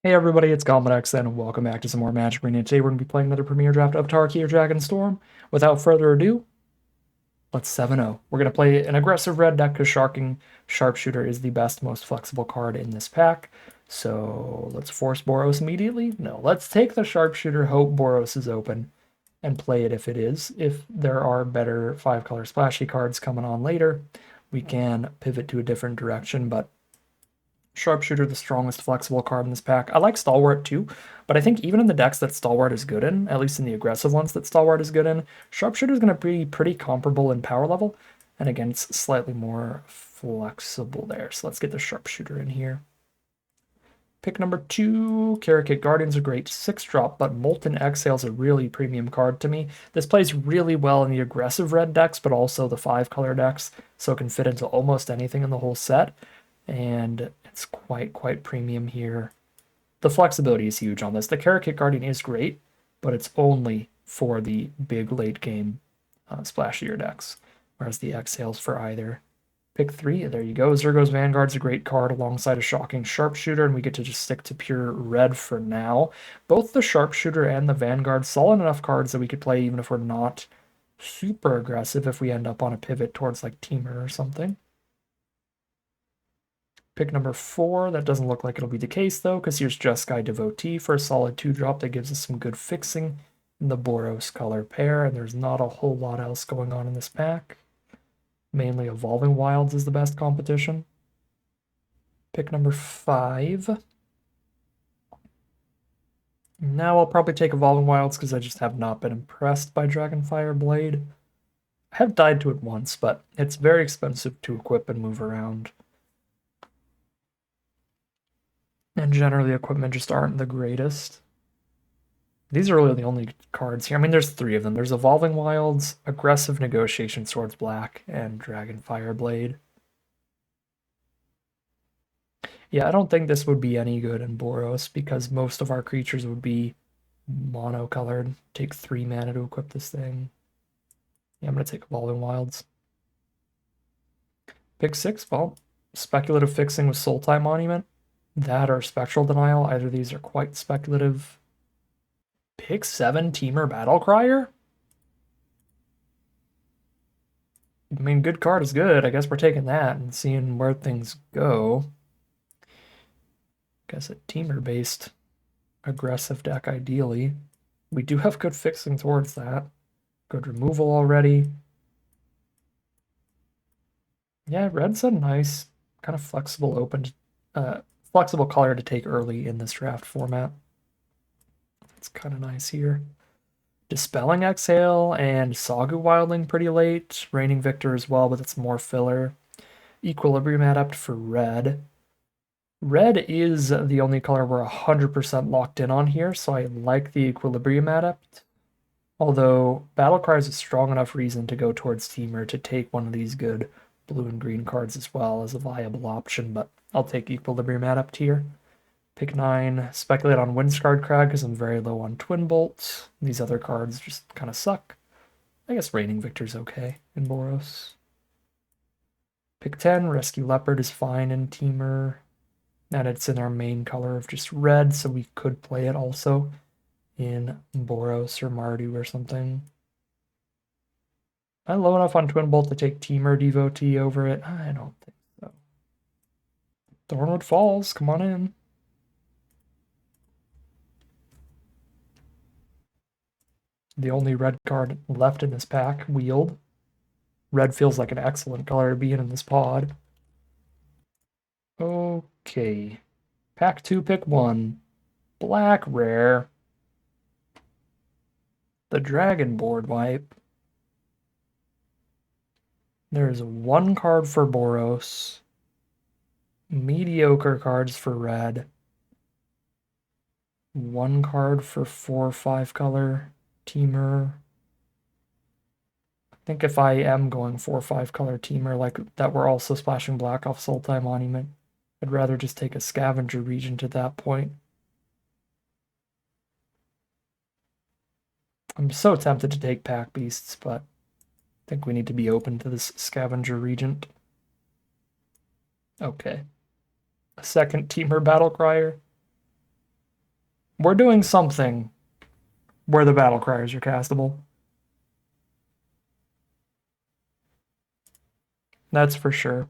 Hey everybody, it's Goblin and welcome back to some more Magic Arena. Today we're going to be playing another Premier Draft of Tarkir Dragonstorm. Without further ado, let's 7-0. We're going to play an aggressive red deck because Sharpshooter is the best, most flexible card in this pack. So let's force Boros immediately. No, let's take the Sharpshooter, hope Boros is open, and play it if it is. If there are better 5-color splashy cards coming on later, we can pivot to a different direction, but Sharpshooter, the strongest flexible card in this pack. I like Stalwart too, but I think even in the decks that Stalwart is good in, at least in the aggressive ones that Stalwart is good in, Sharpshooter is going to be pretty comparable in power level. And again, it's slightly more flexible there. So let's get the Sharpshooter in here. Pick number 2, Karakit Guardian's a great 6-drop, but Molten Exhale's a really premium card to me. This plays really well in the aggressive red decks, but also the 5-color decks, so it can fit into almost anything in the whole set. And it's quite premium here. The flexibility is huge on this. The Karakit Guardian is great, but it's only for the big late game splashier decks, whereas the Exhale's for either. Pick 3, there you go. Zurgo's Vanguard's a great card alongside a shocking Sharpshooter, and we get to just stick to pure red for now. Both the Sharpshooter and the Vanguard, solid enough cards that we could play even if we're not super aggressive if we end up on a pivot towards like Teamer or something. Pick number 4, that doesn't look like it'll be the case though, because here's Jeskai Devotee for a solid 2-drop that gives us some good fixing in the Boros color pair, and there's not a whole lot else going on in this pack. Mainly Evolving Wilds is the best competition. Pick number 5. Now I'll probably take Evolving Wilds because I just have not been impressed by Dragonfire Blade. I have died to it once, but it's very expensive to equip and move around. And generally, equipment just aren't the greatest. These are really the only cards here. I mean, there's 3 of them. There's Evolving Wilds, Aggressive Negotiation Swords Black, and Dragonfire Blade. Yeah, I don't think this would be any good in Boros because most of our creatures would be monocolored. Take 3 mana to equip this thing. Yeah, I'm going to take Evolving Wilds. Pick 6, well, Speculative Fixing with Sultai Monument. That or Spectral Denial. Either of these are quite speculative. Pick 7, Teamer Battlecrier? I mean, good card is good. I guess we're taking that and seeing where things go. Guess a Teamer-based aggressive deck, ideally. We do have good fixing towards that. Good removal already. Yeah, red's a nice, kind of flexible, flexible color to take early in this draft format. It's kind of nice here. Dispelling Exhale and Sagu Wildling pretty late. Reigning Victor as well, but it's more filler. Equilibrium Adept for red. Red is the only color we're 100% locked in on here, so I like the Equilibrium Adept. Although Battlecry is a strong enough reason to go towards Teamer to take one of these good blue and green cards as well as a viable option, but I'll take Equilibrium Adept here. Pick 9, speculate on Windscarred Crag because I'm very low on Twin Bolt. These other cards just kind of suck. I guess Reigning Victor's okay in Boros. Pick 10, Rescue Leopard is fine in Teamer. And it's in our main color of just red, so we could play it also in Boros or Mardu or something. I'm low enough on Twin Bolt to take Teamer Devotee over it. I don't think so. Thornwood Falls, come on in. The only red card left in this pack, Wield. Red feels like an excellent color to be in this pod. Okay. Pack 2, pick 1. Black rare. The Dragon Board wipe. There's 1 card for Boros. Mediocre cards for red. 1 card for 4 5-color Teamer. I think if I am going 4 5-color Teamer like that, we're also splashing black off Sultai Monument. I'd rather just take a Scavenger Regent at that point. I'm so tempted to take Pack Beasts, but I think we need to be open to this Scavenger Regent. Okay. A second Teamer Battlecrier. We're doing something where the battle criers are castable. That's for sure.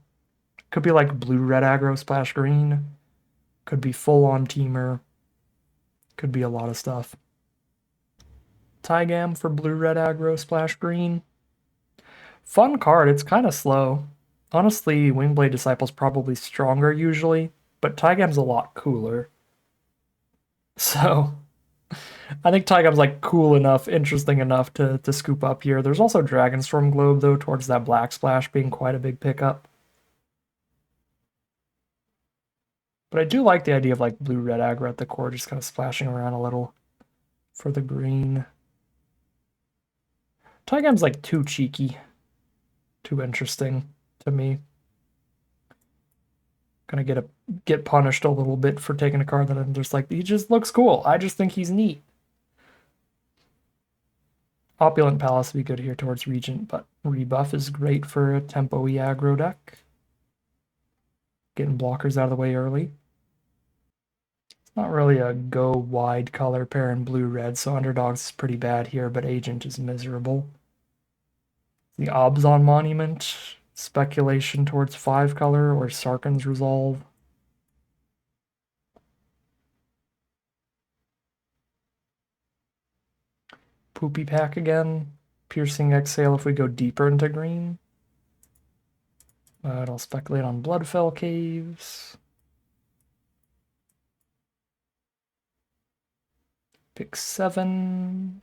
Could be like blue-red aggro splash green. Could be full-on teamer. Could be a lot of stuff. Tygam for blue-red aggro splash green. Fun card. It's kind of slow. Honestly, Wingblade Disciple's probably stronger usually, but Tygam's a lot cooler. So I think Tygam's like cool enough, interesting enough to scoop up here. There's also Dragonstorm Globe though, towards that black splash being quite a big pickup. But I do like the idea of like blue-red aggro at the core, just kind of splashing around a little for the green. Tygam's like too cheeky, too interesting to me. Gonna get punished a little bit for taking a card that I'm just like, he just looks cool. I just think he's neat. Opulent Palace would be good here towards Regent, but Rebuff is great for a tempo-y aggro deck. Getting blockers out of the way early. It's not really a go wide color pair in blue-red, so Underdogs is pretty bad here, but Agent is miserable. The Obzon Monument, speculation towards 5 color, or Sarkhan's Resolve. Poopy Pack again. Piercing Exhale if we go deeper into green. But I'll speculate on Bloodfell Caves. Pick 7.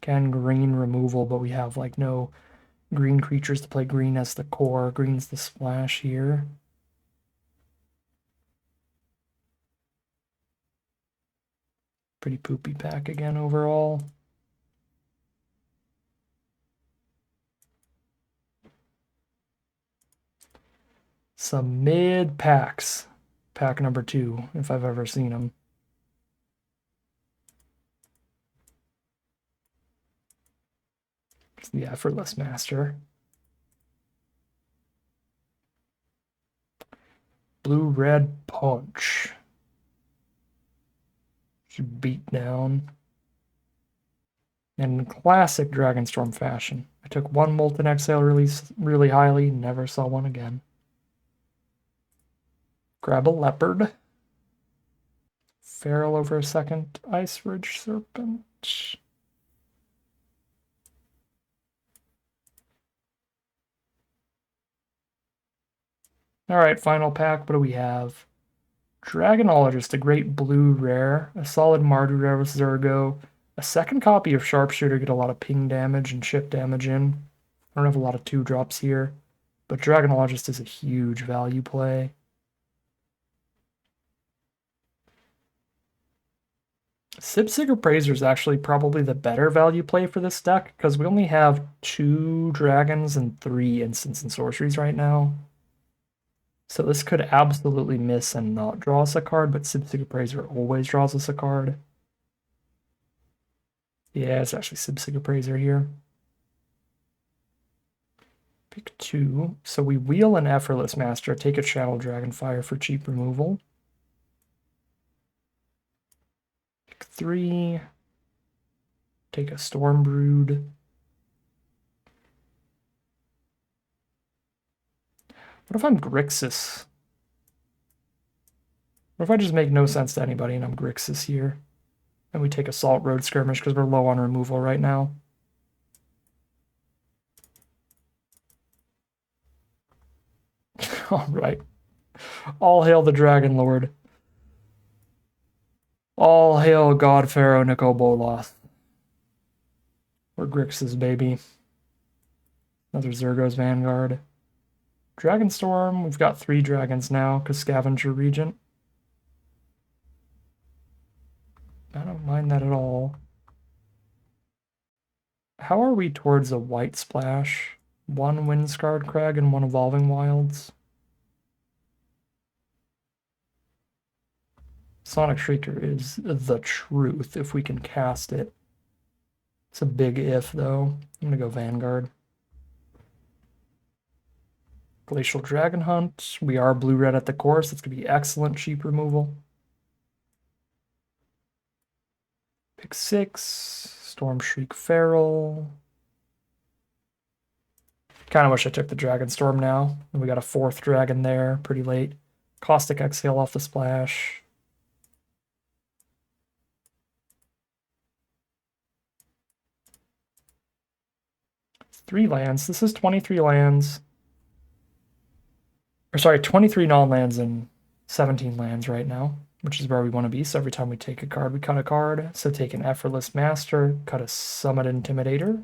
Can green removal, but we have like no green creatures to play green as the core. Green's the splash here. Pretty poopy pack again overall. Some mid packs. Pack number 2, if I've ever seen them. It's the Effortless Master. Blue-red punch. Beat down. In classic Dragonstorm fashion, I took one Molten Exhale release really highly, never saw one again. Grab a Leopard. Feral over a second. Ice Ridge Serpent. Alright, final pack. What do we have? Dragonologist, a great blue rare, a solid Mardu rare with Zergo, a second copy of Sharpshooter, get a lot of ping damage and chip damage in. I don't have a lot of 2-drops here, but Dragonologist is a huge value play. Sipsig Appraiser is actually probably the better value play for this deck, because we only have 2 dragons and 3 instants and sorceries right now. So this could absolutely miss and not draw us a card, but Sipsig Appraiser always draws us a card. Yeah, it's actually Sipsig Appraiser here. Pick 2. So we wheel an Effortless Master, take a Channel Dragonfire for cheap removal. Pick 3. Take a Stormbrood. What if I'm Grixis? What if I just make no sense to anybody and I'm Grixis here? And we take Assault Road Skirmish because we're low on removal right now. Alright. All hail the Dragon Lord. All hail God-Pharoah Nicol-Bolas. We're Grixis, baby. Another Zergo's Vanguard. Dragonstorm, we've got 3 dragons now, because Scavenger Regent. I don't mind that at all. How are we towards a white splash? 1 Windscarred Crag and 1 Evolving Wilds. Sonic Shrieker is the truth if we can cast it. It's a big if, though. I'm going to go Vanguard. Glacial Dragon Hunt. We are blue-red at the core, so it's going to be excellent cheap removal. Pick 6. Storm Shriek Feral. Kind of wish I took the Dragonstorm now. We got a 4th dragon there pretty late. Caustic Exhale off the splash. Three lands. This is 23 lands. Or sorry, 23 non-lands and 17 lands right now, which is where we want to be. So every time we take a card, we cut a card. So take an Effortless Master, cut a Summit Intimidator.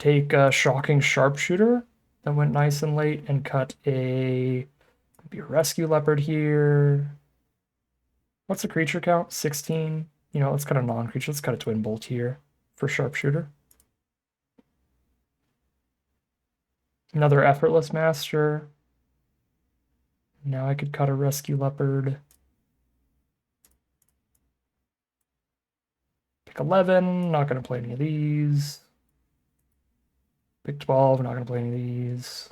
Take a Shocking Sharpshooter that went nice and late, and cut maybe a Rescue Leopard here. What's the creature count? 16. You know, let's cut a non-creature. Let's cut a Twin Bolt here for Sharpshooter. Another Effortless Master. Now I could cut a Rescue Leopard. Pick 11. Not going to play any of these. Pick 12, not going to play any of these.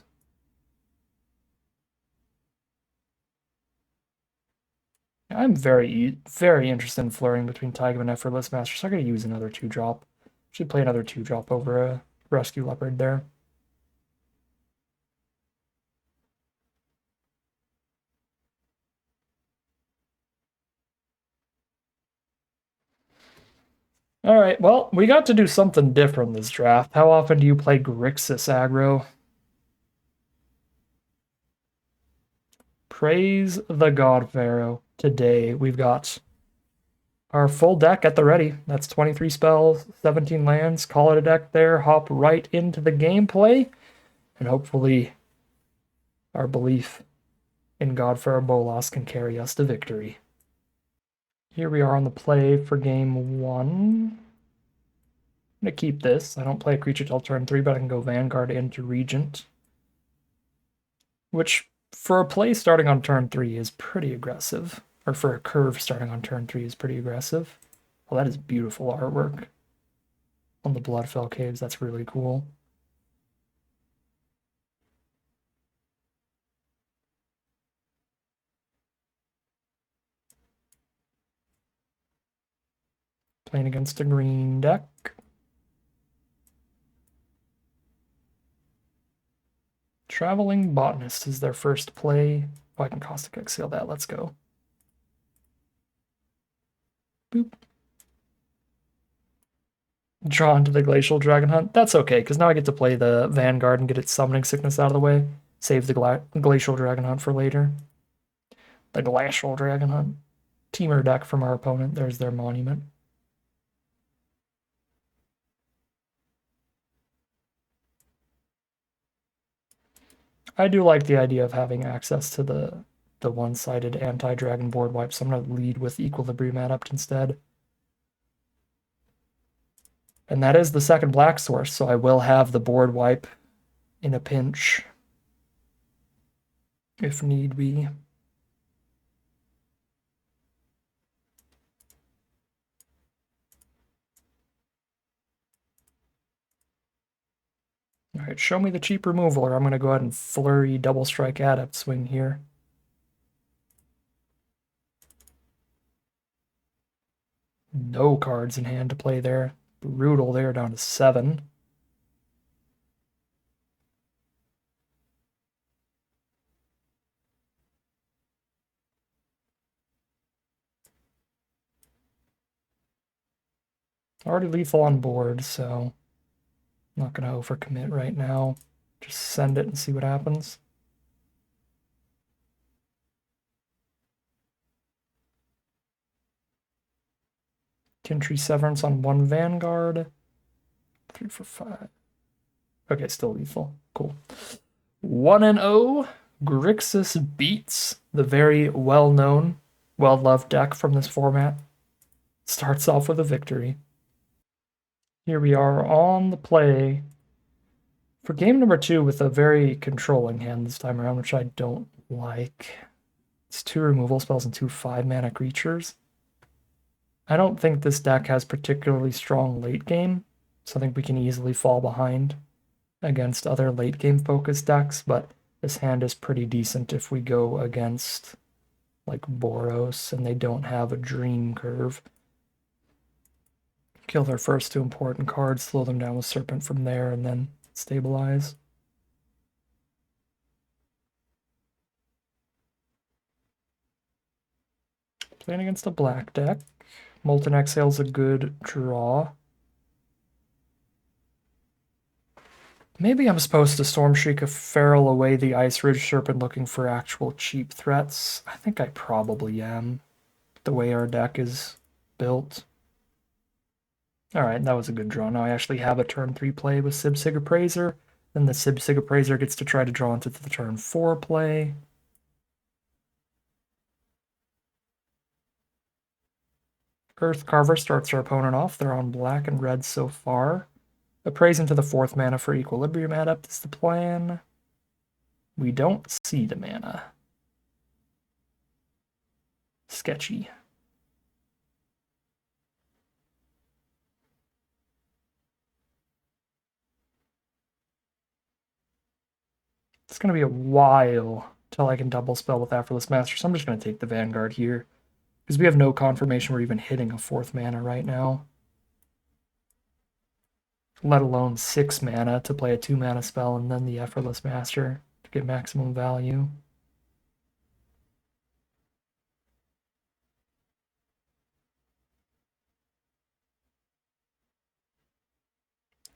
I'm very, very interested in flurrying between Taiga and Effortless Master, so I'm going to use another 2-drop. Should play another 2-drop over a Rescue Leopard there. Alright, well, we got to do something different this draft. How often do you play Grixis aggro? Praise the God-Pharoah. Today we've got our full deck at the ready. That's 23 spells, 17 lands. Call it a deck there. Hop right into the gameplay. And hopefully our belief in God-Pharoah Bolas can carry us to victory. Here we are on the play for game 1. I'm going to keep this. I don't play a creature till turn 3, but I can go Vanguard into Regent. Which, for a play starting on turn 3, is pretty aggressive. Or for a curve starting on turn 3 is pretty aggressive. Well, that is beautiful artwork. On the Bloodfell Caves, that's really cool. Playing against a green deck. Traveling Botanist is their first play. Oh, I can Caustic Exhale that. Let's go. Boop. Drawn to the Glacial Dragon Hunt. That's okay, because now I get to play the Vanguard and get its Summoning Sickness out of the way. Save the Glacial Dragon Hunt for later. The Glacial Dragon Hunt. Teamer deck from our opponent. There's their Monument. I do like the idea of having access to the one-sided anti-dragon board wipe, so I'm going to lead with Equilibrium Adept instead. And that is the second black source, so I will have the board wipe in a pinch, if need be. Alright, show me the cheap removal, or I'm going to go ahead and flurry Double Strike Adept swing here. No cards in hand to play there. Brutal there, down to 7. Already lethal on board, so I'm not going to overcommit right now. Just send it and see what happens. Kintree Severance on 1 Vanguard. 3 for 5. Okay, still lethal. Cool. 1-0. Grixis beats the very well-known, well-loved deck from this format. Starts off with a victory. Here we are on the play for game number 2 with a very controlling hand this time around, which I don't like. It's 2 removal spells and 2 5-mana creatures. I don't think this deck has particularly strong late game, so I think we can easily fall behind. against other late game focused decks, but this hand is pretty decent if we go against like Boros and they don't have a Dream Curve. Kill their first two important cards, slow them down with Serpent from there, and then stabilize. Playing against a black deck. Molten Exhale's a good draw. Maybe I'm supposed to Storm Shriek a Feral away the Ice Ridge Serpent looking for actual cheap threats. I think I probably am, the way our deck is built. Alright, that was a good draw. Now I actually have a turn 3 play with Sib-Sig Appraiser. Then the Sib-Sig Appraiser gets to try to draw into the turn 4 play. Earth Carver starts our opponent off. They're on black and red so far. Appraise into the 4th mana for Equilibrium Adept is the plan. We don't see the mana. Sketchy. It's going to be a while till I can double spell with Effortless Master, so I'm just going to take the Vanguard here. Because we have no confirmation we're even hitting a 4th mana right now. Let alone 6 mana to play a 2 mana spell and then the Effortless Master to get maximum value.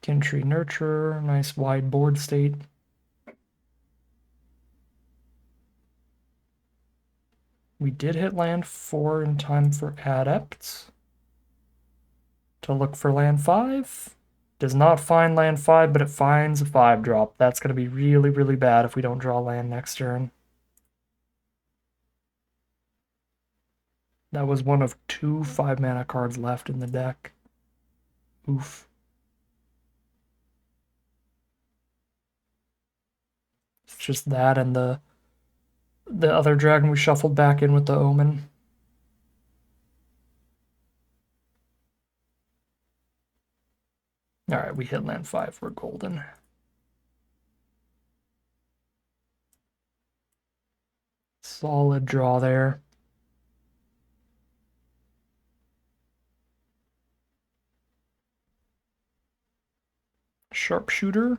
Kintree Nurturer, nice wide board state. We did hit land 4 in time for Adepts. To look for land 5. Does not find land 5, but it finds a 5-drop. That's going to be really, really bad if we don't draw land next turn. That was one of 2 5-mana cards left in the deck. Oof. It's just that and the other dragon we shuffled back in with the Omen. Alright, we hit land 5. We're golden. Solid draw there. Sharpshooter.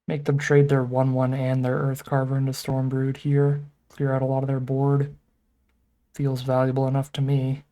Make them trade their 1/1 and their Earth Carver into Stormbrood here. Clear out a lot of their board. Feels valuable enough to me.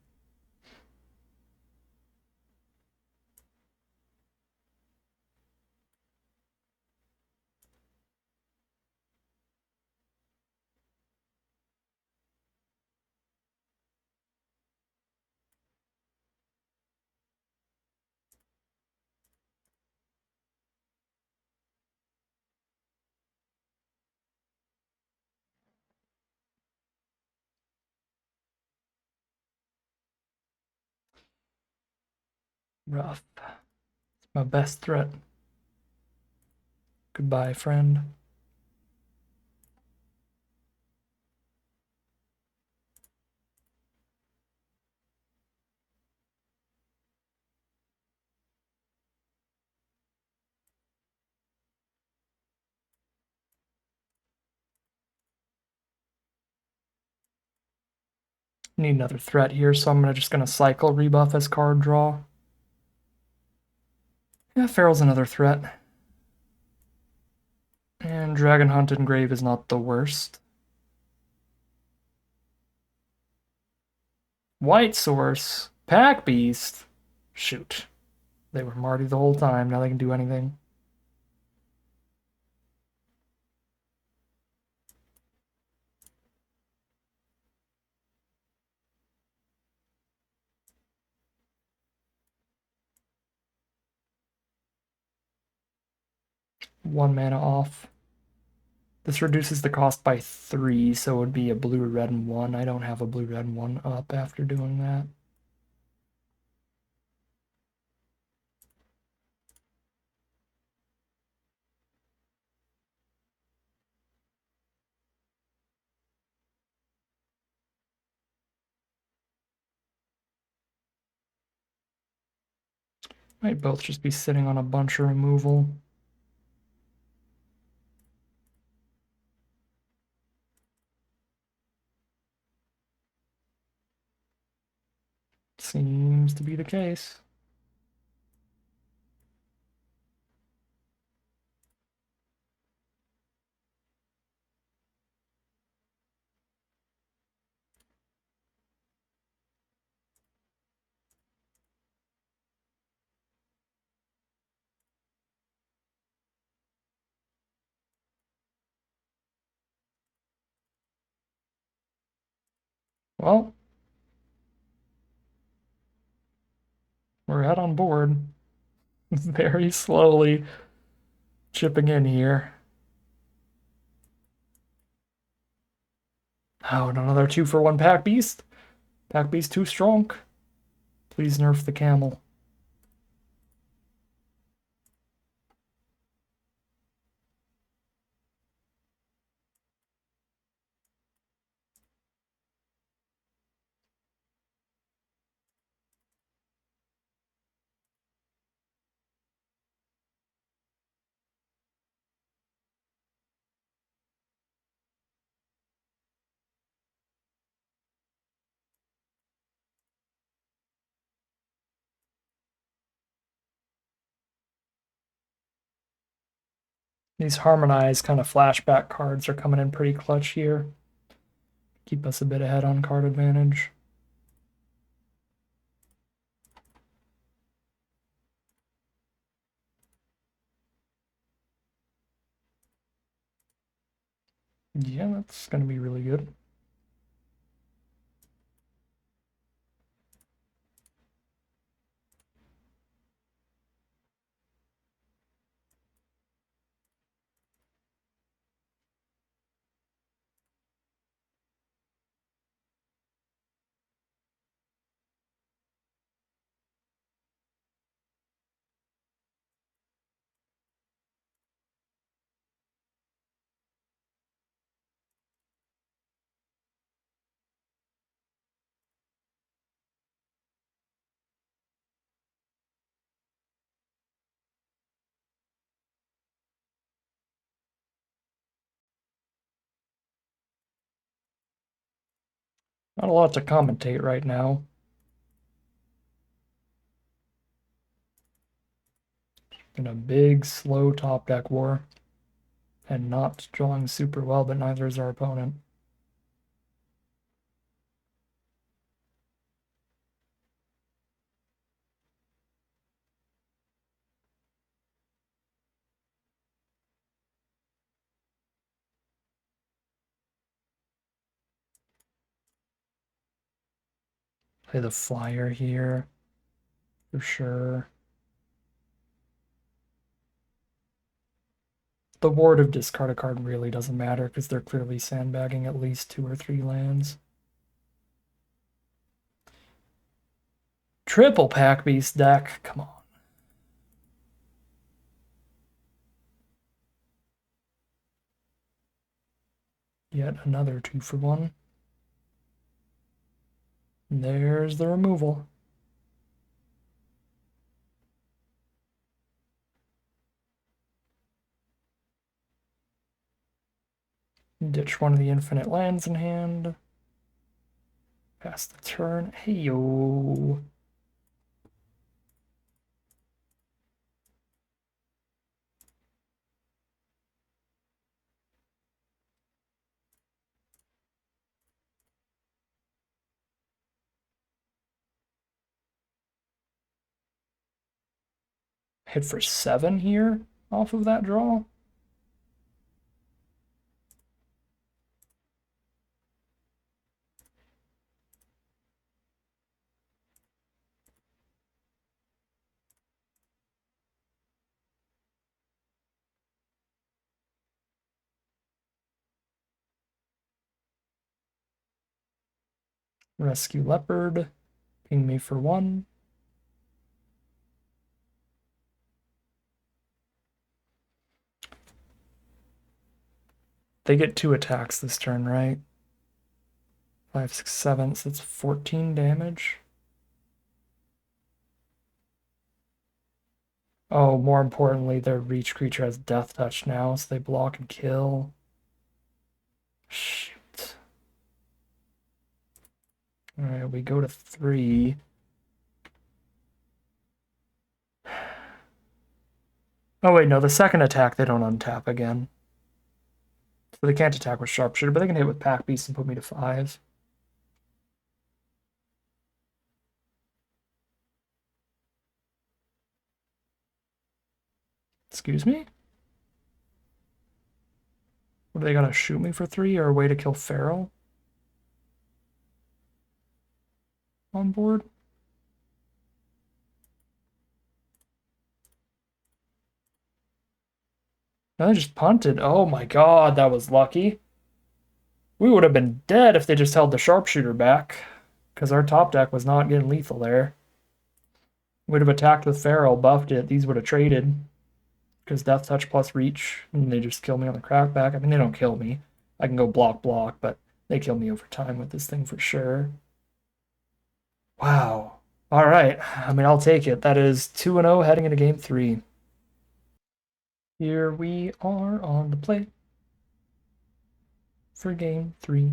Rough. It's my best threat. Goodbye, friend. Need another threat here, so I'm just gonna cycle rebuff as card draw. Yeah, Feral's another threat. And Dragon Hunt and Grave is not the worst. White Source. Pack Beast. Shoot. They were Marty the whole time, now they can do anything. One mana off. This reduces the cost by 3, so it would be a blue, red, and 1. I don't have a blue, red, and 1 up after doing that. Might both just be sitting on a bunch of removal. Seems to be the case. Well, we're out on board. Very slowly chipping in here. Oh, and another 2-for-1 Pack Beast. Pack Beast too strong. Please nerf the camel. These harmonized kind of flashback cards are coming in pretty clutch here. Keep us a bit ahead on card advantage. Yeah, that's going to be really good. Not a lot to commentate right now. In a big, slow top deck war. And not drawing super well, but neither is our opponent. Play the flyer here, for sure. The ward of discard a card really doesn't matter because they're clearly sandbagging at least 2 or 3 lands. Triple Pack Beast deck, come on. Yet another 2-for-1. And there's the removal. Ditch one of the infinite lands in hand. Pass the turn. Hey yo. Hit for 7 here off of that draw. Rescue Leopard. Ping me for 1. They get 2 attacks this turn, right? 5, 6, 7, so it's 14 damage. Oh, more importantly, their reach creature has Death Touch now, so they block and kill. Shoot. Alright, we go to 3. Oh wait, no, the second attack they don't untap again. So they can't attack with Sharpshooter, but they can hit with Pack Beast and put me to 5. Excuse me? What, are they gonna shoot me for 3 or a way to kill Pharaoh? On board? No, they just punted. Oh my god, that was lucky. We would have been dead if they just held the Sharpshooter back, because our top deck was not getting lethal there. Would have attacked with Pharaoh, buffed it. These would have traded, because Death Touch plus Reach, and they just kill me on the crackback. I mean, they don't kill me. I can go block, but they kill me over time with this thing for sure. Wow. All right. I mean, I'll take it. That is 2-0 heading into game 3. Here we are on the play for game 3.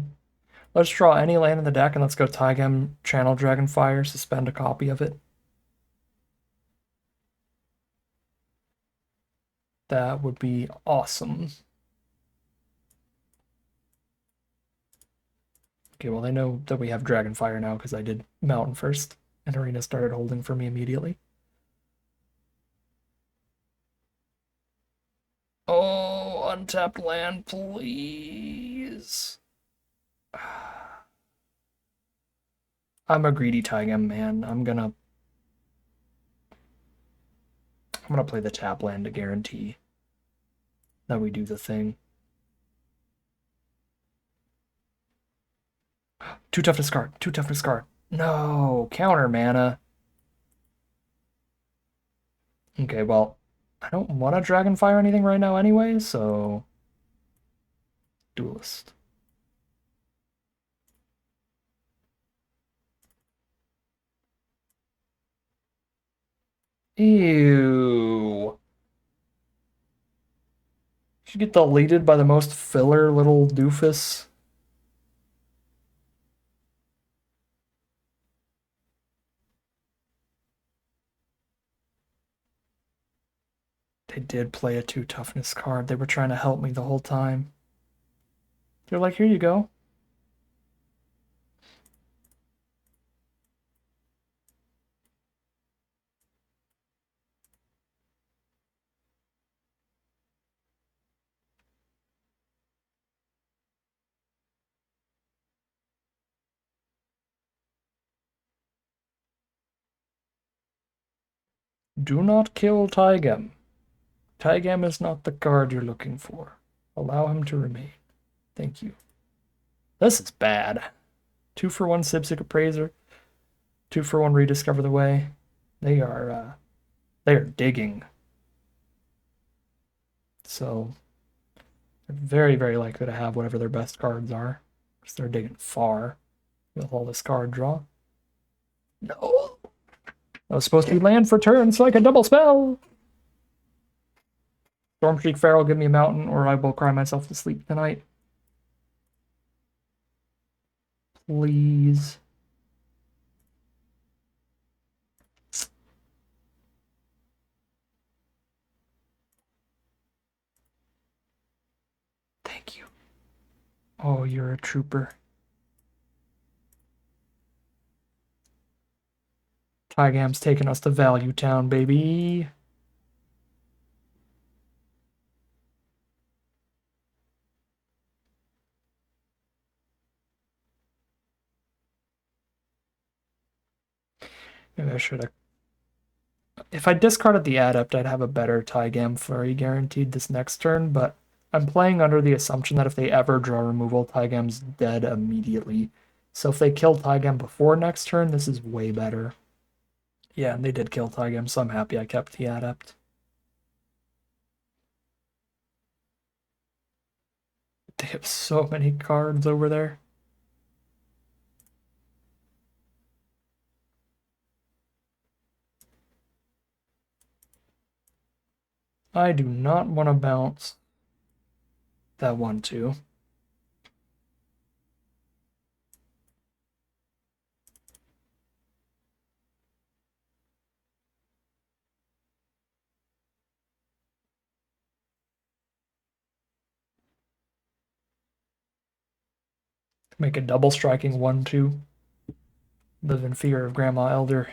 Let's draw any land in the deck and let's go Taigem, Channel Dragonfire, suspend a copy of it. That would be awesome. Okay, well, they know that we have Dragonfire now because I did Mountain first, and Arena started holding for me immediately. Oh, untapped land, please. I'm a greedy Taigem man. I'm gonna play the tap land to guarantee that we do the thing. Too tough to discard. Too tough to discard. No, counter mana. Okay, well, I don't want to Dragonfire anything right now anyway, so Duelist. Ew. Should get deleted by the most filler little doofus. They did play a 2 toughness card. They were trying to help me the whole time. They're like, here you go. Do not kill Taigem. Taigem is not the card you're looking for. Allow him to remain. Thank you. This is bad. 2 for 1 Sipsic Appraiser. 2 for 1 Rediscover the Way. They are digging. So they're very, very likely to have whatever their best cards are. Because they're digging far with all this card draw. No. That was supposed to be land for turn so I could double spell. Stormstreak Pharaoh, give me a mountain, or I will cry myself to sleep tonight. Please. Thank you. Oh, you're a trooper. Tygam's taking us to Value Town, baby. Maybe I should have. If I discarded the Adept, I'd have a better Tygam Flurry guaranteed this next turn, but I'm playing under the assumption that if they ever draw removal, Tygam's dead immediately. So if they kill Tygam before next turn, this is way better. Yeah, and they did kill Tygam, so I'm happy I kept the Adept. They have so many cards over there. I do not want to bounce that 1/2. Make a double striking 1/2. Live in fear of Grandma Elder.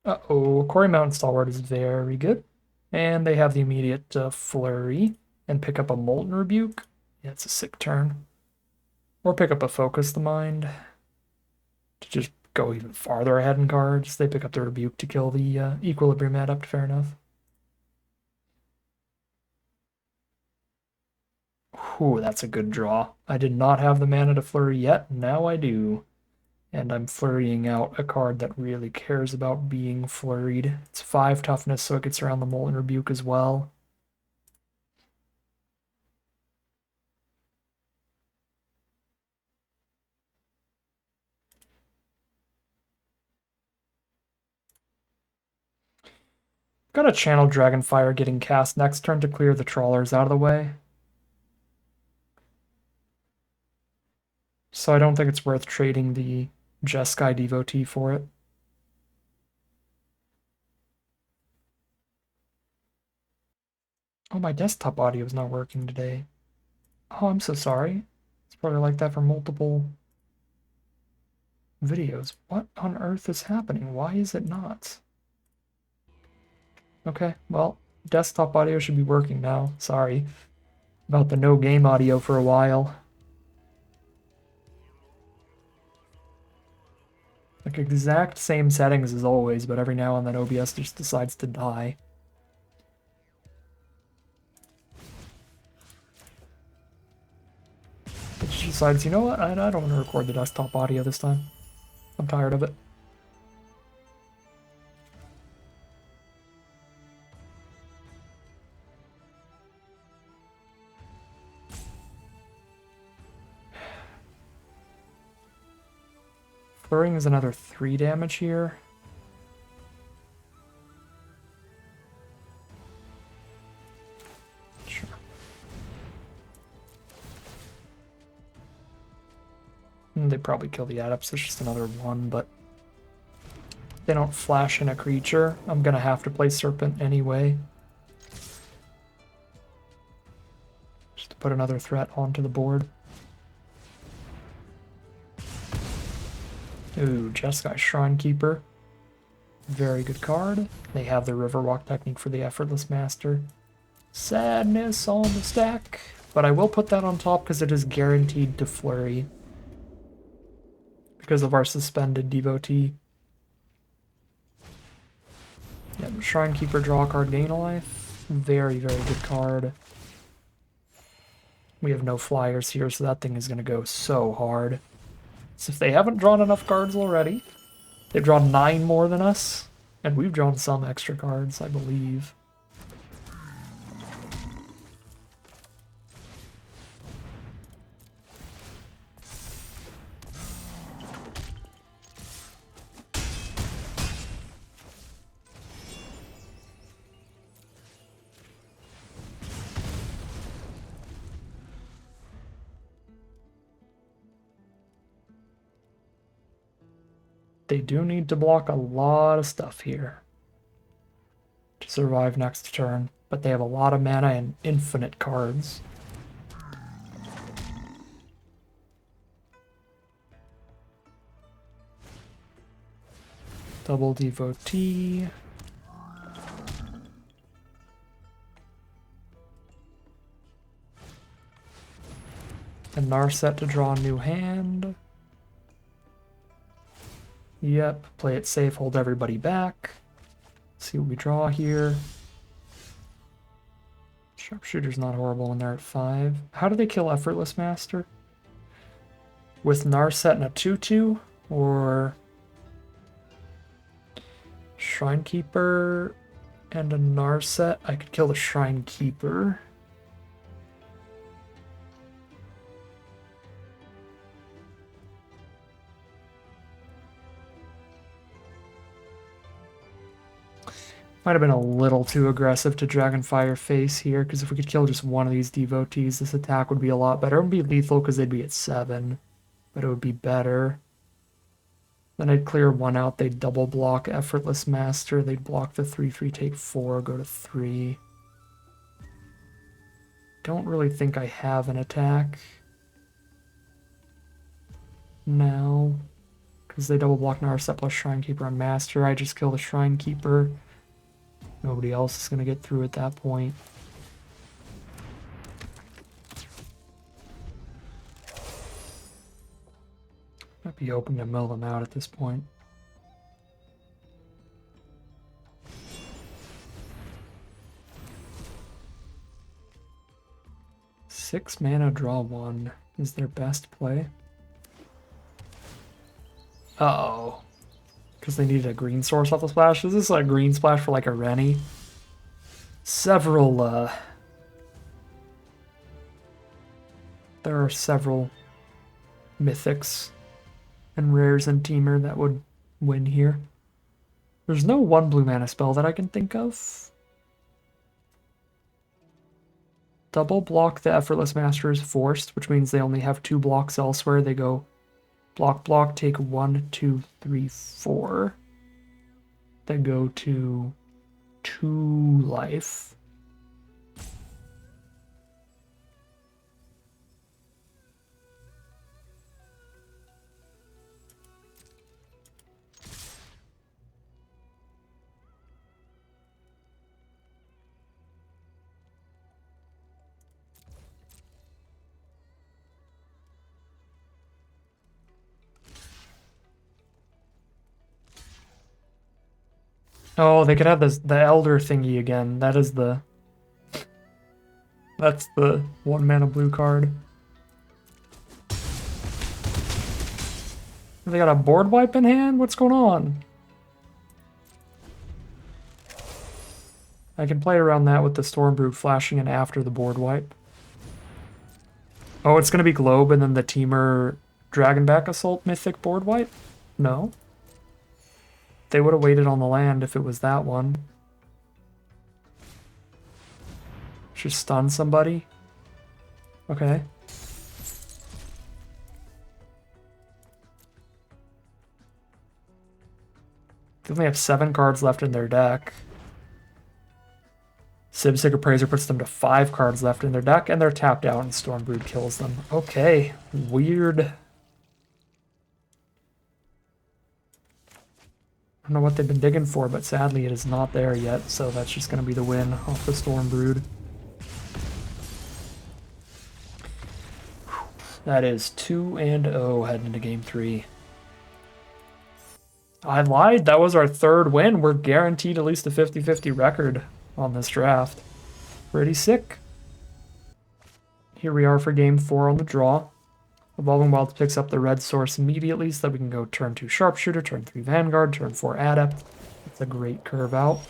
Uh-oh, Quarry Mountain Stalwart is very good. And they have the immediate flurry and pick up a Molten Rebuke. Yeah, it's a sick turn. Or pick up a Focus the Mind to just go even farther ahead in cards. They pick up the Rebuke to kill the Equilibrium Adept, fair enough. Whew, that's a good draw. I did not have the mana to flurry yet, now I do. And I'm flurrying out a card that really cares about being flurried. It's 5 toughness, so it gets around the Molten Rebuke as well. Got a Channel Dragonfire getting cast next turn to clear the trawlers out of the way. So I don't think it's worth trading the Jeskai Devotee for it. Oh, my desktop audio is not working today. Oh, I'm so sorry. It's probably like that for multiple videos. What on earth is happening? Why is it not? Okay, well, desktop audio should be working now. Sorry about the no game audio for a while. Like exact same settings as always, but every now and then OBS just decides to die. It just decides, you know what, I don't want to record the desktop audio this time. I'm tired of it. Flurrying is another 3 damage here. Sure. And they probably kill the adepts. There's just another 1, but they don't flash in a creature. I'm gonna have to play Serpent anyway. Just to put another threat onto the board. Ooh, Jeskai Shrinekeeper. Very good card. They have the Riverwalk technique for the Effortless Master. Sadness on the stack. But I will put that on top because it is guaranteed to flurry. Because of our suspended devotee. Yeah, Shrinekeeper, draw a card, gain a life. Very, very good card. We have no flyers here, so that thing is going to go so hard. So if they haven't drawn enough cards already, they've drawn 9 more than us, and we've drawn some extra cards, I believe. They do need to block a lot of stuff here to survive next turn, but they have a lot of mana and infinite cards. Double Devotee. And Narset to draw a new hand. Yep, play it safe, hold everybody back. See what we draw here. Sharpshooter's not horrible when they're at 5. How do they kill Effortless Master? With Narset and a 2/2? Or Shrinekeeper and a Narset? I could kill the Shrinekeeper. Might have been a little too aggressive to Dragonfire Face here, because if we could kill just one of these devotees, this attack would be a lot better. It would be lethal because they'd be at 7, but it would be better. Then I'd clear 1 out, they'd double block Effortless Master, they'd block the 3/3, take 4, go to 3. Don't really think I have an attack now, because they double block Narset plus Shrine Keeper on Master. I just kill the Shrine Keeper. Nobody else is going to get through at that point. Might be open to mill them out at this point. Six mana, draw 1 is their best play. Uh-oh. Because they needed a green source off the splash. Is this a green splash for like a Rennie? There are several mythics and rares in Teamer that would win here. There's no 1 blue mana spell that I can think of. Double block the Effortless Master is forced, which means they only have 2 blocks elsewhere. They go block, block, take 1, 2, 3, 4. They go to 2 life. Oh, they could have the Elder thingy again. That's the 1 mana blue card. They got a board wipe in hand? What's going on? I can play around that with the Stormbrew flashing in after the board wipe. Oh, it's gonna be Globe and then the Teamer Dragonback Assault Mythic board wipe? No. They would have waited on the land if it was that one. Just stun somebody? Okay. They only have 7 cards left in their deck. Sibsic Appraiser puts them to 5 cards left in their deck, and they're tapped out and Stormbrew kills them. Okay, weird. I don't know what they've been digging for, but sadly it is not there yet, so that's just going to be the win off the Stormbrood. That is 2-0 heading into game 3. I lied, that was our 3rd win. We're guaranteed at least a 50-50 record on this draft. Pretty sick. Here we are for game 4 on the draw. Evolving Wilds picks up the red source immediately so that we can go turn 2 Sharpshooter, turn 3 Vanguard, turn 4 Adept. It's a great curve out.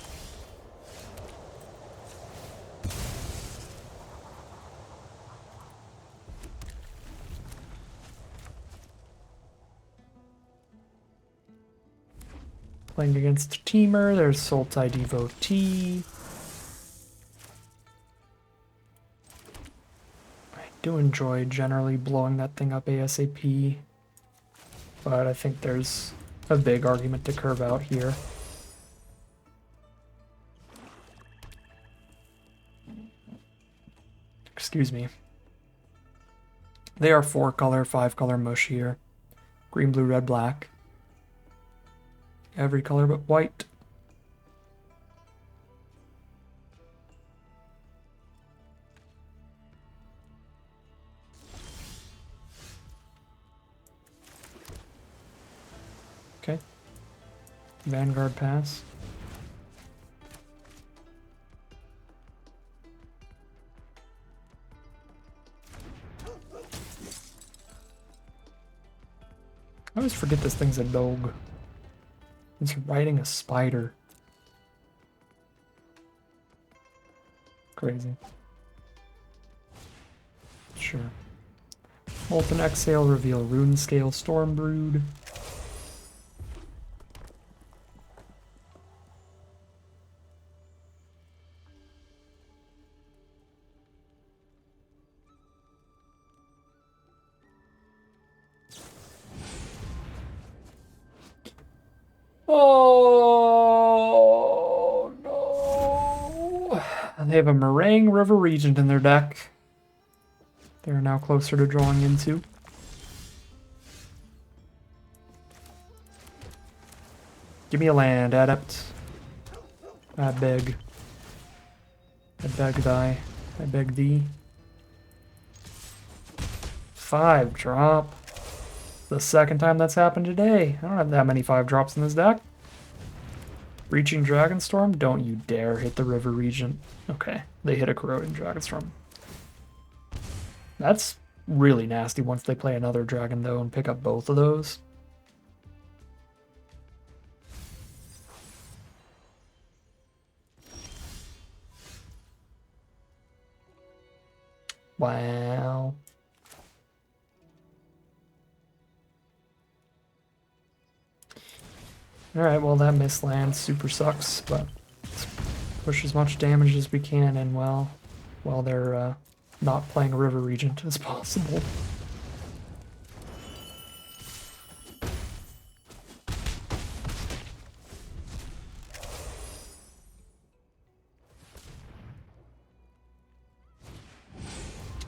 Playing against Teamer, there's Sultai Devotee. I do enjoy generally blowing that thing up ASAP, but I think there's a big argument to curve out here. Excuse me. They are 4-color, 5-color mush here. Green, blue, red, black. Every color but white. Okay. Vanguard pass. I always forget this thing's a dog. It's riding a spider. Crazy. Sure. Molten Exhale, reveal Rune Scale Stormbrood. Oh, no. They have a Meringue River Regent in their deck. They're now closer to drawing into. Give me a land, Adept. I beg. I beg thy. I beg thee. 5 drop. The second time that's happened today. I don't have that many 5 drops in this deck. Reaching Dragonstorm? Don't you dare hit the River Regent. Okay, they hit a Corroding Dragonstorm. That's really nasty once they play another dragon, though, and pick up both of those. Wow. Alright, well that missed land super sucks, but let's push as much damage as we can in while they're not playing River Regent as possible.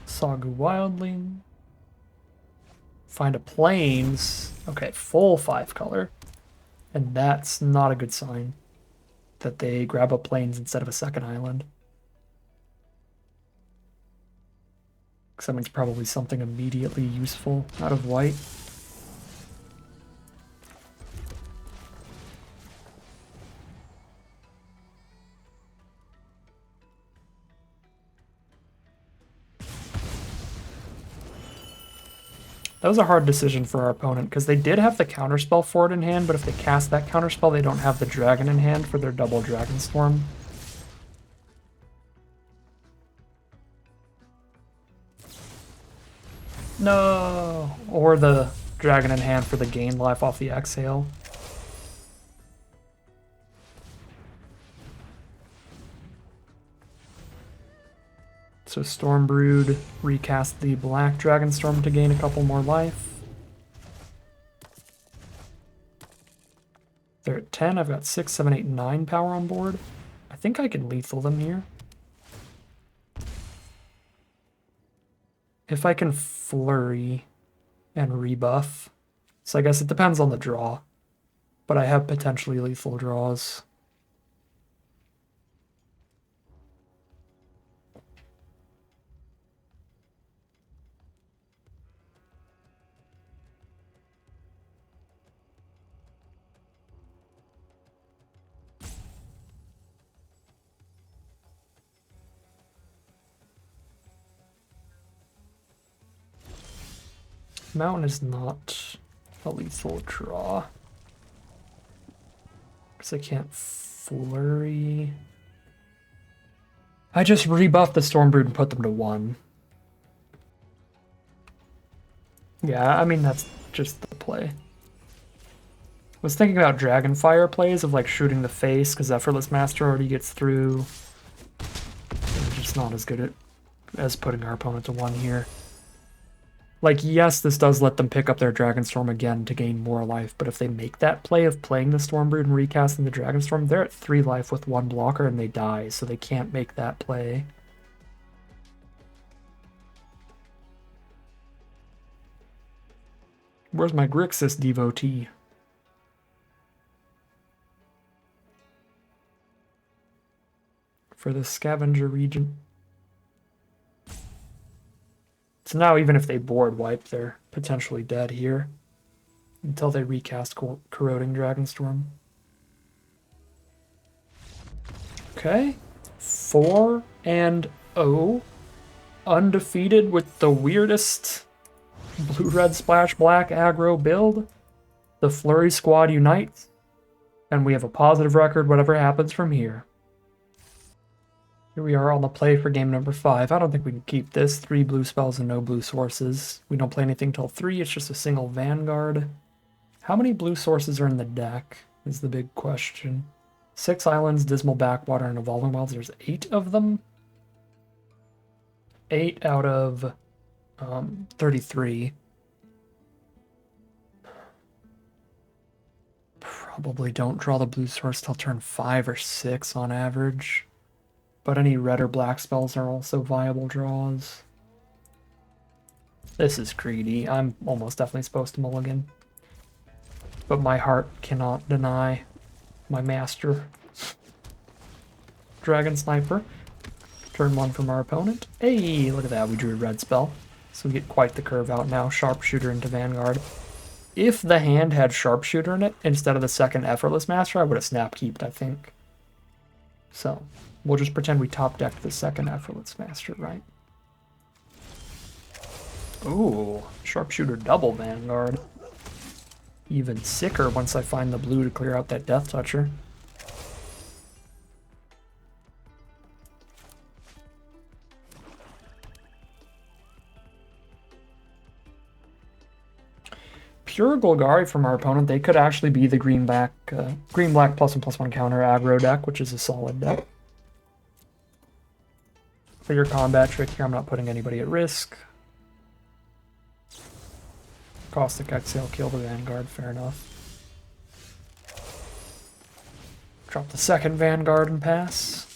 Saga Wildling. Find a Plains. Okay, full 5 color. And that's not a good sign that they grab up Plains instead of a second island. Because that means probably something immediately useful out of white. That was a hard decision for our opponent, because they did have the counterspell for it in hand, but if they cast that counterspell, they don't have the dragon in hand for their double Dragonstorm. No! Or the dragon in hand for the gain life off the exhale. So Stormbrood recast the black Dragonstorm to gain a couple more life. They're at 10. I've got 6, 7, 8, 9 power on board. I think I can lethal them here. If I can flurry and rebuff. So I guess it depends on the draw. But I have potentially lethal draws. Mountain is not a lethal draw. Because I can't flurry. I just rebuffed the Stormbrood and put them to 1. Yeah, I mean, that's just the play. I was thinking about Dragonfire plays of like shooting the face, because Effortless Master already gets through. They're just not as good as putting our opponent to 1 here. Like, yes, this does let them pick up their Dragonstorm again to gain more life, but if they make that play of playing the Stormbrood and recasting the Dragonstorm, they're at 3 life with 1 blocker and they die, so they can't make that play. Where's my Grixis devotee? For the Scavenger Regent. So now even if they board wipe, they're potentially dead here. Until they recast Corroding Dragonstorm. Okay. 4-0. Undefeated with the weirdest blue-red splash black aggro build. The Flurry Squad unites. And we have a positive record whatever happens from here. Here we are on the play for game number 5. I don't think we can keep this. 3 blue spells and no blue sources. We don't play anything till 3. It's just a single Vanguard. How many blue sources are in the deck is the big question. 6 islands, Dismal Backwater, and Evolving Wilds. There's 8 of them. 8 out of 33. Probably don't draw the blue source till turn 5 or 6 on average. But any red or black spells are also viable draws. This is greedy. I'm almost definitely supposed to mulligan. But my heart cannot deny my master. Dragon Sniper. Turn 1 from our opponent. Hey, look at that. We drew a red spell. So we get quite the curve out now. Sharpshooter into Vanguard. If the hand had Sharpshooter in it, instead of the second Effortless Master, I would have snap-keeped, I think. So, we'll just pretend we top-decked the second Effortless Master, right? Ooh, Sharpshooter double Vanguard. Even sicker once I find the blue to clear out that Death Toucher. Pure Golgari from our opponent, they could actually be the green-black +1/+1 counter aggro deck, which is a solid deck. For your combat trick here, I'm not putting anybody at risk. Caustic Exhale, kill the Vanguard, fair enough. Drop the second Vanguard and pass.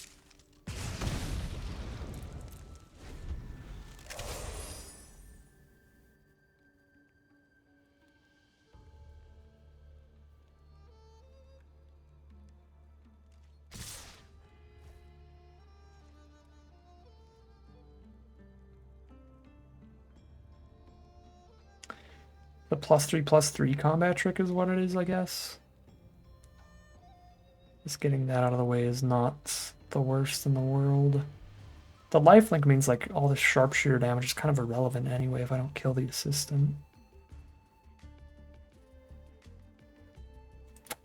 The +3/+3 combat trick is what it is, I guess. Just getting that out of the way is not the worst in the world. The lifelink means like all this sharpshooter damage is kind of irrelevant anyway if I don't kill the assistant.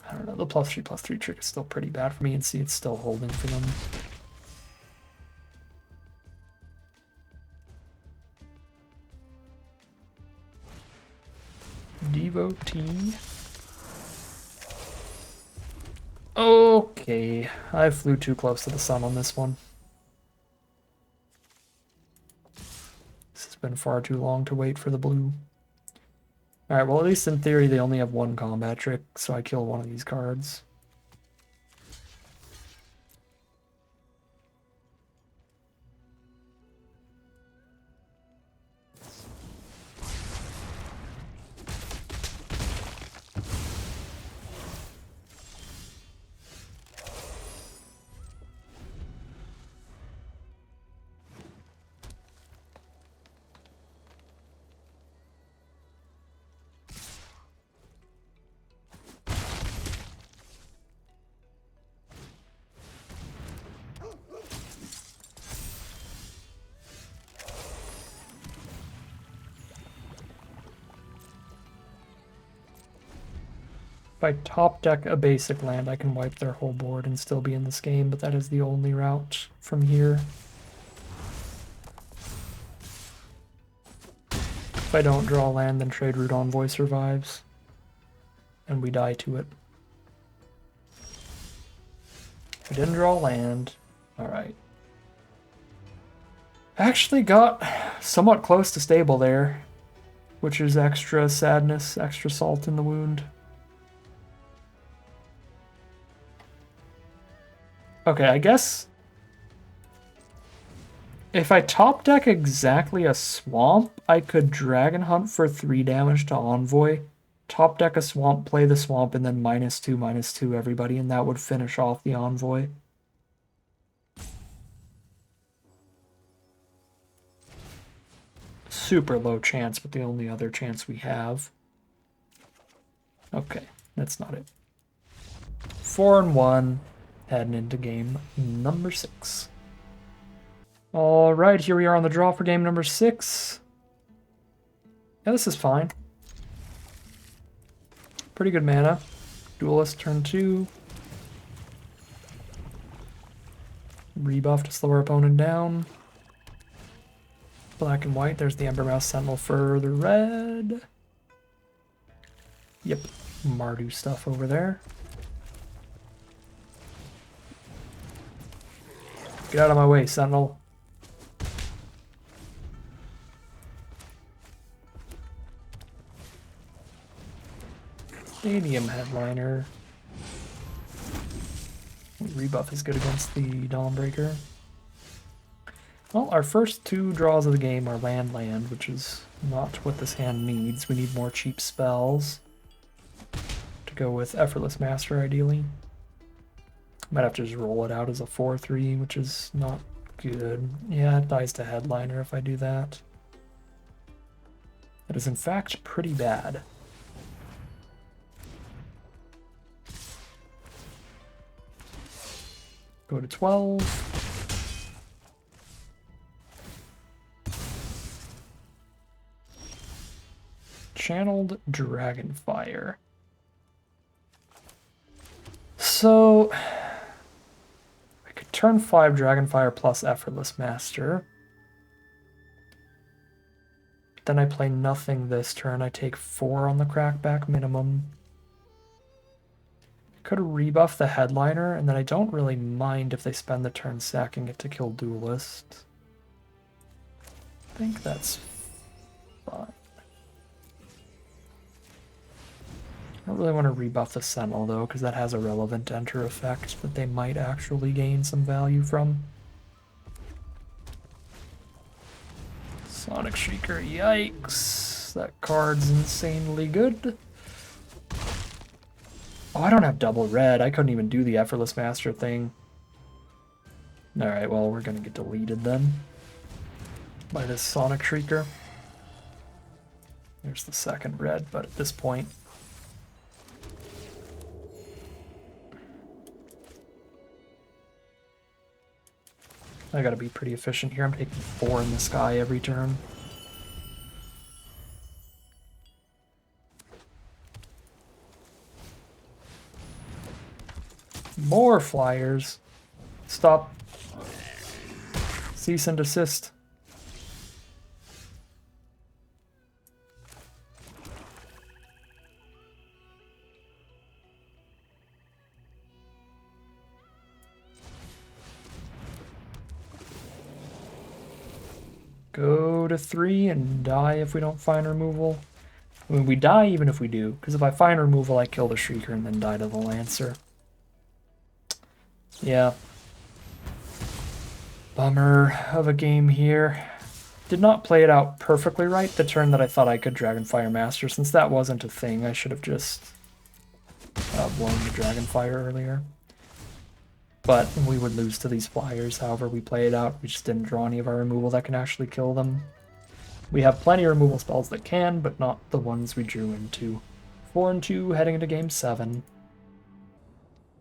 I don't know, the +3/+3 trick is still pretty bad for me, and see it's still holding for them. Devotee. Okay, I flew too close to the sun on this one. This has been far too long to wait for the blue. Alright, well at least in theory they only have one combat trick, so I kill one of these cards. If I top deck a basic land, I can wipe their whole board and still be in this game, but that is the only route from here. If I don't draw land, then Trade Route Envoy survives. And we die to it. I didn't draw land. Alright. Actually got somewhat close to stable there, which is extra sadness, extra salt in the wound. Okay, I guess if I top deck exactly a swamp, I could Dragon Hunt for 3 damage to Envoy, top deck a swamp, play the swamp, and then -2/-2 everybody, and that would finish off the Envoy. Super low chance, but the only other chance we have. Okay, that's not it. 4-1. Heading into game number 6. All right, here we are on the draw for game number 6. Yeah, this is fine. Pretty good mana. Duelist turn 2. Rebuff to slow our opponent down. Black and white, there's the Embermouse Sentinel for the red. Yep, Mardu stuff over there. Get out of my way, Sentinel. Stadium Headliner. Rebuff is good against the Dawnbreaker. Well, our first 2 draws of the game are land, which is not what this hand needs. We need more cheap spells to go with Effortless Master, ideally. Might have to just roll it out as a 4/3, which is not good. Yeah, it dies to Headliner if I do that. It is in fact pretty bad. Go to 12. Channeled Dragonfire. So I could turn 5 Dragonfire plus Effortless Master. Then I play nothing this turn. I take 4 on the Crackback minimum. Could rebuff the Headliner, and then I don't really mind if they spend the turn sacking it to kill Duelist. I think that's fine. I don't really want to rebuff the Sentinel, though, because that has a relevant enter effect that they might actually gain some value from. Sonic Shrieker, yikes. That card's insanely good. Oh, I don't have double red. I couldn't even do the Effortless Master thing. Alright, well, we're going to get deleted then by this Sonic Shrieker. There's the second red, but at this point... I gotta be pretty efficient here. I'm taking 4 in the sky every turn. More flyers. Stop. Cease and desist. Go to 3 and die if we don't find removal. I mean, we die even if we do, because if I find removal, I kill the Shrieker and then die to the Lancer. Yeah. Bummer of a game here. Did not play it out perfectly right the turn that I thought I could Dragonfire Master. Since that wasn't a thing, I should have just blown the Dragonfire earlier. But we would lose to these flyers, however we play it out. We just didn't draw any of our removal that can actually kill them. We have plenty of removal spells that can, but not the ones we drew into. 4-2 heading into game 7.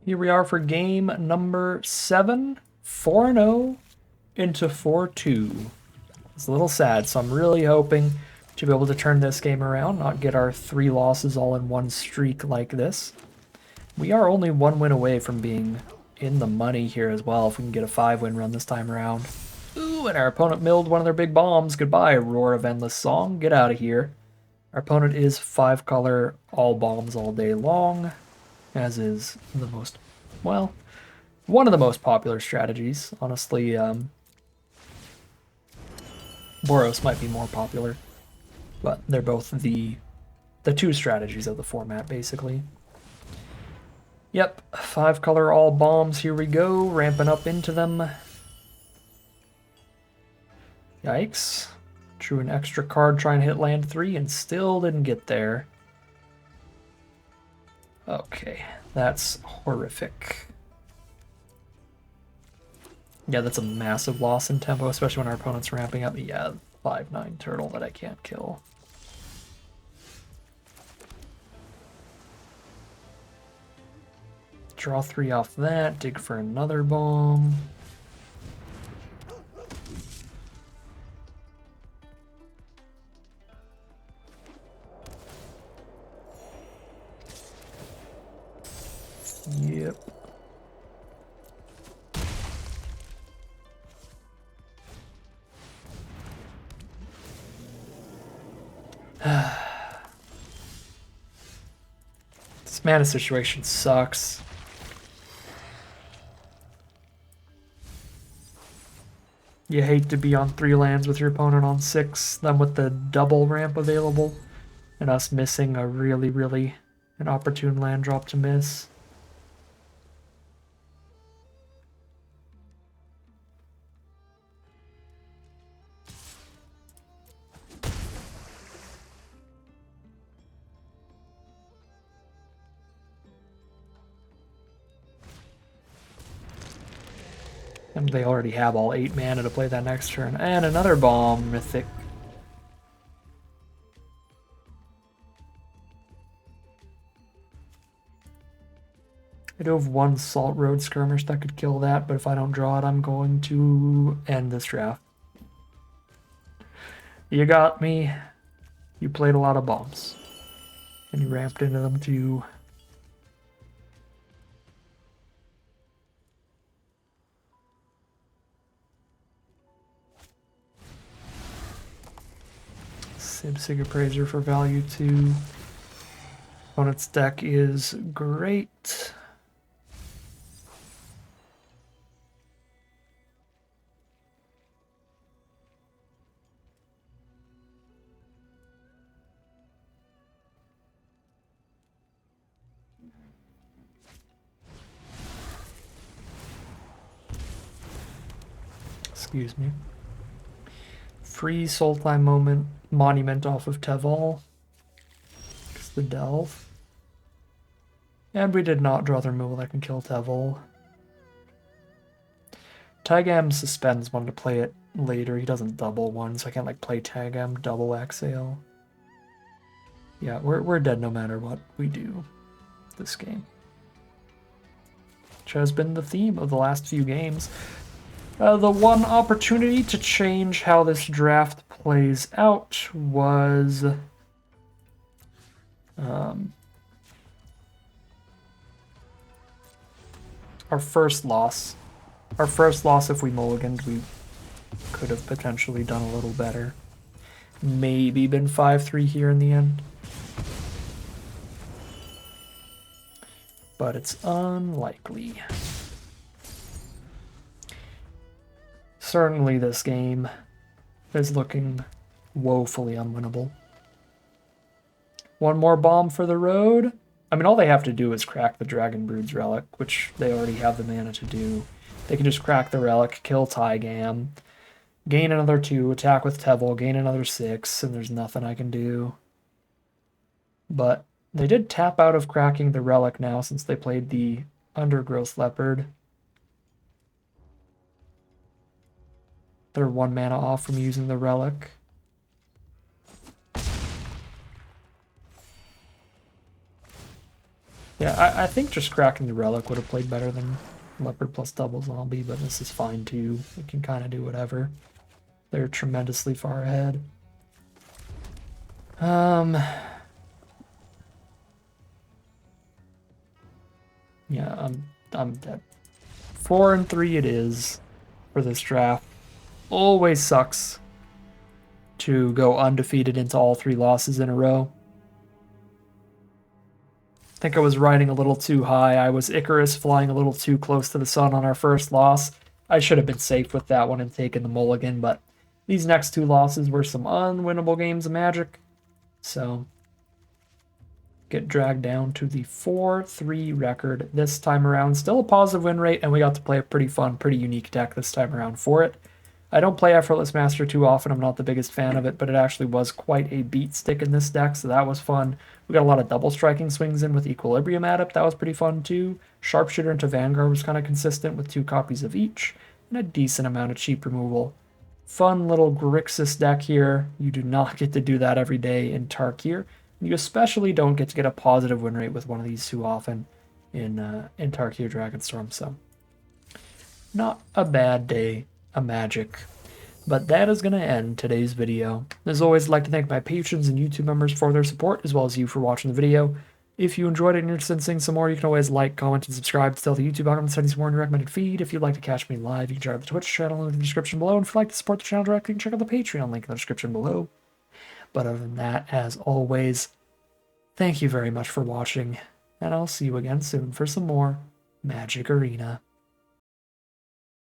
Here we are for game number 7. 4-0 into 4-2. It's a little sad, so I'm really hoping to be able to turn this game around, not get our 3 losses all in one streak like this. We are only 1 win away from being in the money here as well, if we can get a 5-win run this time around. Ooh, and our opponent milled one of their big bombs. Goodbye, Roar of Endless Song. Get out of here. Our opponent is 5-color, all bombs all day long, as is the most, well, one of the most popular strategies. Honestly, Boros might be more popular, but they're both the 2 strategies of the format, basically. Yep, 5-color all bombs, here we go, ramping up into them. Yikes. Drew an extra card trying to hit land 3 and still didn't get there. Okay, that's horrific. Yeah, that's a massive loss in tempo, especially when our opponent's ramping up. Yeah, 5/9 turtle that I can't kill. Draw 3 off that, dig for another bomb. Yep. This mana situation sucks. You hate to be on 3 lands with your opponent on 6, then with the double ramp available, and us missing a really an opportune land drop to miss. And they already have all 8 mana to play that next turn. And another bomb mythic. I do have one Salt Road Skirmish that could kill that, but if I don't draw it, I'm going to end this draft. You got me. You played a lot of bombs. And you ramped into them too. Sib Appraiser for value 2. Opponent's deck is great. Excuse me. Free Sultai Monument off of Teval. It's the Delve. And we did not draw the removal that can kill Teval. Tagam suspends one to play it later. He doesn't double one, so I can't like play Tagam, double Exhale. Yeah, we're dead no matter what we do this game. Which has been the theme of the last few games. The one opportunity to change how this draft plays out was our first loss. Our first loss, if we mulliganed, we could have potentially done a little better. Maybe been 5-3 here in the end. But it's unlikely. Certainly this game is looking woefully unwinnable. One more bomb for the road. I mean, all they have to do is crack the Dragon Brood's Relic, which they already have the mana to do. They can just crack the Relic, kill Tagam, gain another 2, attack with Teval, gain another 6, and there's nothing I can do. But they did tap out of cracking the Relic now since they played the Undergrowth Leopard. They're 1 mana off from using the Relic. Yeah, I think just cracking the Relic would have played better than Leopard plus double Zombie, but this is fine too. It can kind of do whatever. They're tremendously far ahead. Yeah, I'm dead. 4-3 it is for this draft. Always sucks to go undefeated into all 3 losses in a row. I think I was riding a little too high. I was Icarus flying a little too close to the sun on our first loss. I should have been safe with that one and taken the mulligan, but these next 2 losses were some unwinnable games of Magic. So, get dragged down to the 4-3 record this time around. Still a positive win rate, and we got to play a pretty fun, pretty unique deck this time around for it. I don't play Effortless Master too often. I'm not the biggest fan of it, but it actually was quite a beat stick in this deck, so that was fun. We got a lot of double striking swings in with Equilibrium Adept. That was pretty fun too. Sharpshooter into Vanguard was kind of consistent with 2 copies of each, and a decent amount of cheap removal. Fun little Grixis deck here. You do not get to do that every day in Tarkir. You especially don't get to get a positive win rate with one of these too often in Tarkir Dragonstorm, so not a bad day of Magic. But that is going to end today's video. As always, I'd like to thank my patrons and YouTube members for their support, as well as you for watching the video. If you enjoyed it and you're interested in seeing some more, you can always like, comment, and subscribe to tell the YouTube algorithm to send you some more in your recommended feed. If you'd like to catch me live, you can check out the Twitch channel in the description below. And if you'd like to support the channel directly, you can check out the Patreon link in the description below. But other than that, as always, thank you very much for watching, and I'll see you again soon for some more Magic Arena.